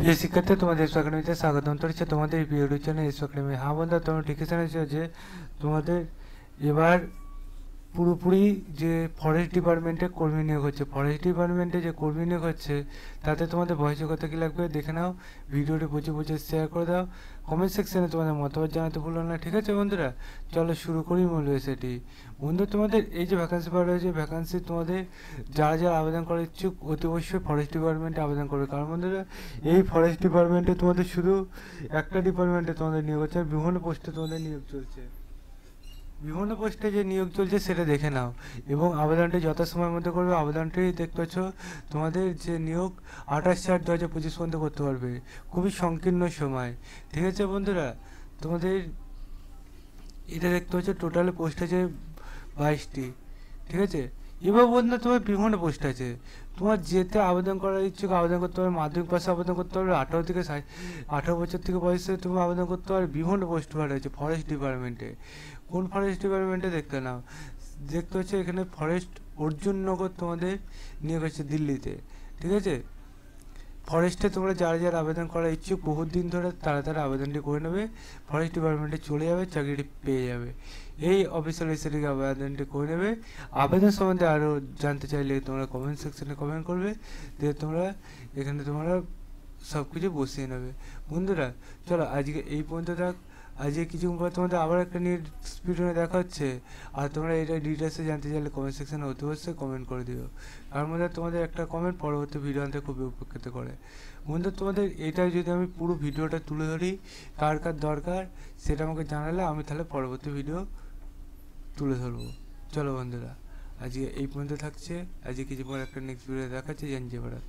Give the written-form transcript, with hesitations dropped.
প্রিয় শিক্ষার্থী, তোমাদের এস একাডেমিতে স্বাগতম করছি। তোমাদের এই ভিডিও চ্যানেল এস একাডেমি। হ্যাঁ বন্ধুরা, তোমরা ঠিকই শুনেছ যে তোমাদের এবার পুরোপুরি যে ফরেস্ট ডিপার্টমেন্টে কর্মী নিয়োগ হচ্ছে। ফরেস্ট ডিপার্টমেন্টে যে কর্মী নিয়োগ হচ্ছে তাতে তোমাদের বয়সে কত কী লাগবে দেখে নাও। ভিডিওটি প্রচুর শেয়ার করে দাও। কমেন্ট সেকশনে তোমাদের মতামত জানাতে ভুলো না, ঠিক আছে বন্ধুরা? চলো শুরু করি মূল বিষয়টি। বন্ধু, তোমাদের এই যে ভ্যাকান্সি পাওয়া রয়েছে, ভ্যাকান্সি তোমাদের যারা আবেদন করার ইচ্ছুক অতি অবশ্যই ফরেস্ট ডিপার্টমেন্টে আবেদন করবে। কারণ বন্ধুরা, এই ফরেস্ট ডিপার্টমেন্টে তোমাদের শুধু একটা ডিপার্টমেন্টে তোমাদের নিয়োগ হচ্ছে, বিভিন্ন পোস্টে তোমাদের নিয়োগ চলছে। বিভিন্ন পোস্টে যে নিয়োগ চলছে সেটা দেখে নাও এবং আবেদনটি যথাসময়ের মধ্যে করবে। আবেদনটি দেখতে পাচ্ছ তোমাদের যে নিয়োগ 28/4/2025 পর্যন্ত করতে পারবে, খুবই সংকীর্ণ সময়, ঠিক আছে বন্ধুরা? তোমাদের এটা দেখতে পাচ্ছ টোটাল পোস্ট আছে 22টি, ঠিক আছে? এবার বন্ধু, তোমার বিভিন্ন পোস্ট আছে, তোমার যেতে আবেদন করার ইচ্ছুক আবেদন করতে পারবে। মাধ্যমিক পাশে আবেদন করতে পারবে, 18 বছর থেকে বয়সে তুমি আবেদন করতে পারবে। বিভিন্ন পোস্ট বার হয়েছে ফরেস্ট ডিপার্টমেন্টে। কোন ফরেস্ট ডিপার্টমেন্টে দেখতে নাও, দেখতে হচ্ছে এখানে ফরেস্ট অর্জুননগর তোমাদের নিয়োগ হচ্ছে দিল্লিতে, ঠিক আছে? ফরেস্টে তোমরা যারা আবেদন করার ইচ্ছুক বহুত দিন ধরে তারা আবেদনটি করে নেবে, ফরেস্ট ডিপার্টমেন্টে চলে যাবে, চাকরিটি পেয়ে যাবে। এই অফিসিয়াল ওয়েবসাইটে আবেদনটি করে নেবে। আবেদন সম্বন্ধে আরও জানতে চাইলে তোমরা কমেন্ট সেকশনে কমেন্ট করবে, দিয়ে তোমরা এখানে তোমরা সব কিছু বসিয়ে নেবে। বন্ধুরা চলো আজকে এই পর্যন্ত থাক। আজকে কিছুক্ষণ পর তোমাদের আবার একটা নেক্সট ভিডিও দেখা হচ্ছে। আর তোমরা এটা ডিটেলসে জানতে চাইলে কমেন্ট সেকশনে অতি অবশ্যই কমেন্ট করে দিও। তার মধ্যে তোমাদের একটা কমেন্ট পরবর্তী ভিডিও আনতে খুবই উপকৃত করে। বন্ধু, তোমাদের এটা যদি আমি পুরো ভিডিওটা তুলে ধরি কার দরকার সেটা আমাকে জানালে আমি তাহলে পরবর্তী ভিডিও তুলে ধরবো। চলো বন্ধুরা, আজকে এই পর্যন্ত থাকছে। আজকে কিছু পর একটা নেক্সট ভিডিও দেখাচ্ছে। জয় ভারত।